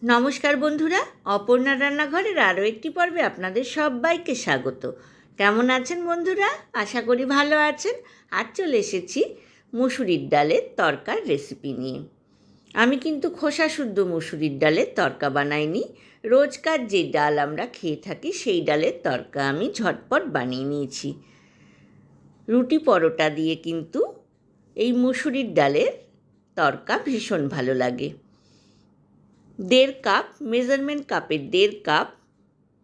নমস্কার বন্ধুরা, অপর্ণা রান্নাঘরের আরও একটি পর্বে আপনাদের সবাইকে স্বাগত। কেমন আছেন বন্ধুরা? আশা করি ভালো আছেন। আজ চলে এসেছি মুসুরির ডালের তরকার রেসিপি নিয়ে। আমি কিন্তু খোসা শুদ্ধ মুসুরির ডালের তরকা বানাইনি। রোজকার যে ডাল আমরা খেয়ে থাকি সেই ডালের তরকা আমি ঝটপট বানিয়ে নিয়েছি। রুটি পরোটা দিয়ে কিন্তু এই মুসুরির ডালের তরকা ভীষণ ভালো লাগে। 1.5 কাপ, মেজারমেন্ট কাপের 1.5 কাপ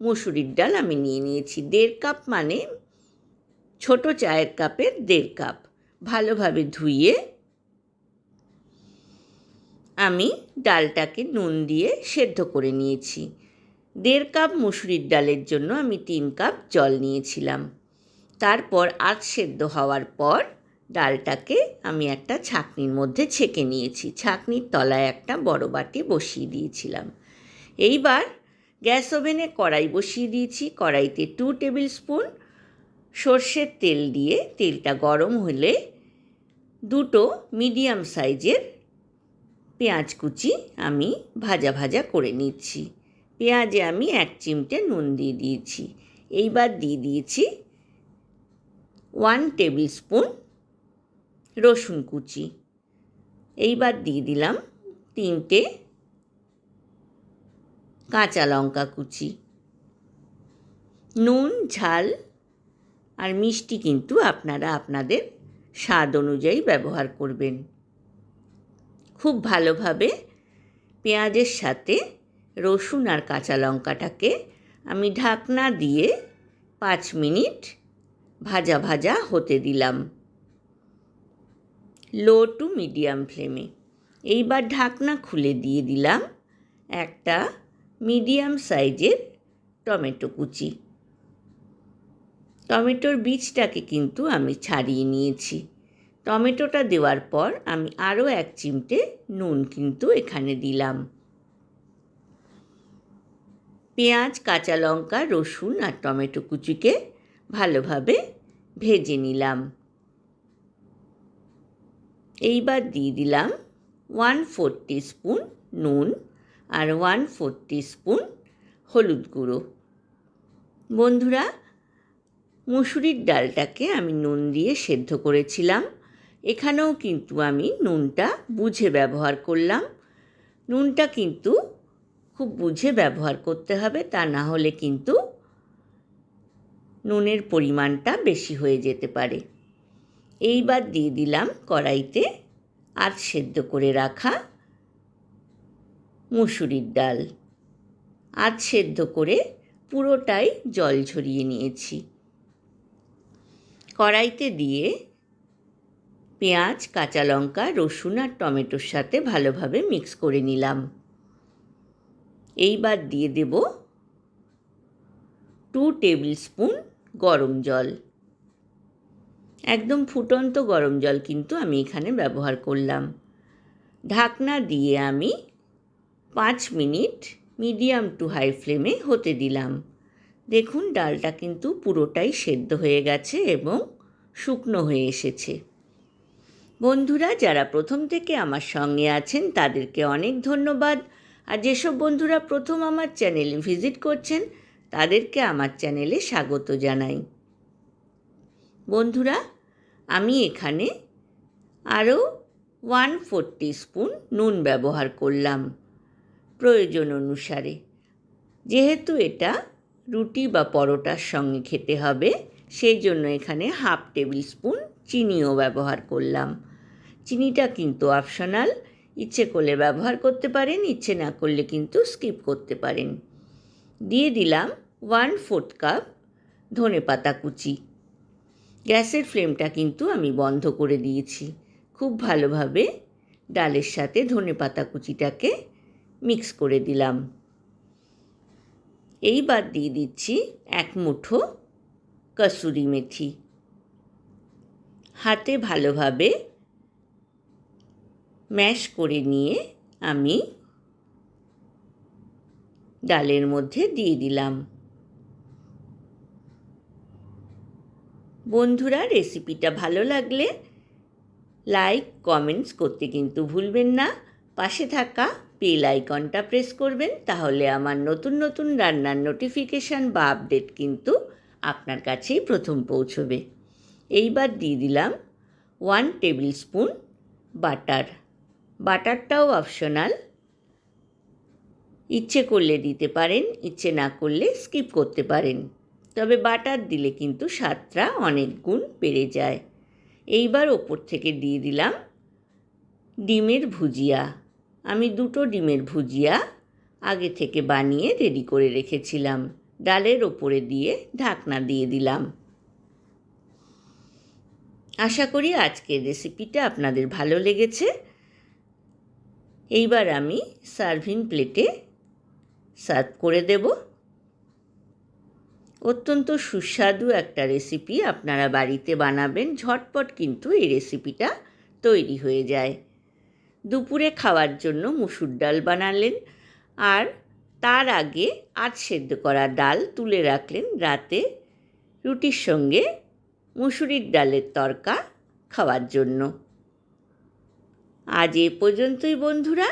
মুসুরির ডাল আমি নিয়ে নিয়েছি। 1.5 কাপ মানে ছোট চায়ের কাপের 1.5 কাপ। ভালোভাবে ধুয়ে আমি ডালটাকে নুন দিয়ে সেদ্ধ করে নিয়েছি। 1.5 কাপ মুসুরির ডালের জন্য আমি 3 কাপ জল নিয়েছিলাম। তারপর আধ সেদ্ধ হওয়ার পর ডালটাকে আমি একটা ছাঁকনির মধ্যে ছেঁকে নিয়েছি। ছাঁকনির তলায় একটা বড় বাটি বসিয়ে দিয়েছিলাম। এইবার গ্যাস ওভেনে কড়াই বসিয়ে দিয়েছি। কড়াইতে 2 টেবিল স্পুন সর্ষের তেল দিয়ে তেলটা গরম হলে 2টো মিডিয়াম সাইজের পেঁয়াজ কুচি আমি ভাজা ভাজা করে নিচ্ছি। পেঁয়াজে আমি 1 চিমটে নুন দিয়ে দিয়েছি। এইবার দিয়ে দিয়েছি 1 টেবিল স্পুন রসুন কুচি। এইবার দিয়ে দিলাম 3টে কাঁচা লঙ্কা কুচি। নুন, ঝাল আর মিষ্টি কিন্তু আপনারা আপনাদের স্বাদ অনুযায়ী ব্যবহার করবেন। খুব ভালোভাবে পেঁয়াজের সাথে রসুন আর কাঁচা লঙ্কাটাকে আমি ঢাকনা দিয়ে 5 মিনিট ভাজা ভাজা হতে দিলাম, লো টু মিডিয়াম ফ্লেমে। এইবার ঢাকনা খুলে দিয়ে দিলাম একটা মিডিয়াম সাইজের টমেটো কুচি। টমেটোর বীজটাকে কিন্তু আমি ছাড়িয়ে নিয়েছি। টমেটোটা দেওয়ার পর আমি আরও 1 চিমটে নুন কিন্তু এখানে দিলাম। পেঁয়াজ, কাঁচা লঙ্কা, রসুন আর টমেটো কুচিকে ভালোভাবে ভেজে নিলাম। এইবার দিয়ে দিলাম 1/4 টিস্পুন নুন আর 1/4 টিস্পুন হলুদ গুঁড়ো। বন্ধুরা, মুসুরির ডালটাকে আমি নুন দিয়ে সেদ্ধ করেছিলাম। এখানেও কিন্তু আমি নুনটা বুঝে ব্যবহার করলাম। নুনটা কিন্তু খুব বুঝে ব্যবহার করতে হবে, তা না হলে কিন্তু নুনের পরিমাণটা বেশি হয়ে যেতে পারে। এইবার দিয়ে দিলাম কড়াইতে আধ সেদ্ধ করে রাখা মুসুরির ডাল। আধ সেদ্ধ করে পুরোটাই জল ঝরিয়ে নিয়েছি। কড়াইতে দিয়ে পেঁয়াজ, কাঁচা লঙ্কা, রসুন আর টমেটোর সাথে ভালোভাবে মিক্স করে নিলাম। এইবার দিয়ে দেব 2 টেবিল স্পুন গরম জল। একদম ফুটন্ত গরম জল কিন্তু আমি এখানে ব্যবহার করলাম। ঢাকনা দিয়ে আমি 5 মিনিট মিডিয়াম টু হাই ফ্লেমে হতে দিলাম। দেখুন, ডালটা কিন্তু পুরোটাই সেদ্ধ হয়ে গেছে এবং শুকনো হয়ে এসেছে। বন্ধুরা, যারা প্রথম থেকে আমার সঙ্গে আছেন তাদেরকে অনেক ধন্যবাদ। আর যেসব বন্ধুরা প্রথম আমার চ্যানেলে ভিজিট করছেন তাদেরকে আমার চ্যানেলে স্বাগত জানাই। বন্ধুরা, আমি এখানে আরও 1/4 টিস্পুন নুন ব্যবহার করলাম প্রয়োজন অনুসারে। যেহেতু এটা রুটি বা পরোটার সঙ্গে খেতে হবে, সেই জন্য এখানে 1/2 টেবিল স্পুন চিনিও ব্যবহার করলাম। চিনিটা কিন্তু অপশনাল, ইচ্ছে করলে ব্যবহার করতে পারেন, ইচ্ছে না করলে কিন্তু স্কিপ করতে পারেন। দিয়ে দিলাম 1/4 কাপ ধনেপাতা কুচি। গ্যাসের ফ্লেমটা কিন্তু আমি বন্ধ করে দিয়েছি। খুব ভালোভাবে ডালের সাথে ধনেপাতা কুচিটাকে মিক্স করে দিলাম। এইবার দিয়ে দিচ্ছি 1 মুঠো কসুরি মেথি। হাতে ভালোভাবে ম্যাশ করে নিয়ে আমি ডালের মধ্যে দিয়ে দিলাম। বন্ধুরা, রেসিপিটা ভালো লাগলে লাইক, কমেন্টস করতে কিন্তু ভুলবেন না। পাশে থাকা বেল আইকনটা প্রেস করবেন, তাহলে আমার নতুন নতুন রান্নার নোটিফিকেশান বা আপডেট কিন্তু আপনার কাছেই প্রথম পৌঁছবে। এইবার দিয়ে দিলাম 1 টেবিল স্পুন বাটার। বাটারটাও অপশনাল, ইচ্ছে করলে দিতে পারেন, ইচ্ছে না করলে স্কিপ করতে পারেন, তবে বাটার দিলে কিন্তু স্বাদটা অনেক গুণ বেড়ে যায়। এইবার ওপর থেকে দিয়ে দিলাম ডিমের ভুজিয়া। আমি 2টো ডিমের ভুজিয়া আগে থেকে বানিয়ে রেডি করে রেখেছিলাম। ডালের ওপরে দিয়ে ঢাকনা দিয়ে দিলাম। আশা করি আজকের রেসিপিটা আপনাদের ভালো লেগেছে। এইবার আমি সার্ভিং প্লেটে সার্ভ করে দেব। অত্যন্ত সুস্বাদু একটা রেসিপি, আপনারা বাড়িতে বানাবেন, ঝটপট কিন্তু এই রেসিপিটা তৈরি হয়ে যায়। দুপুরে খাওয়ার জন্য মুসুর ডাল বানালেন, আর তার আগে আধ সেদ্ধ করা ডাল তুলে রাখলেন রাতে রুটির সঙ্গে মুসুরির ডালের তরকা খাওয়ার জন্য। আজ এ পর্যন্তই বন্ধুরা,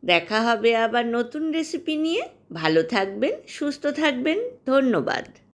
দেখা হবে আবার নতুন রেসিপি নিয়ে। ভালো থাকবেন, সুস্থ থাকবেন, ধন্যবাদ।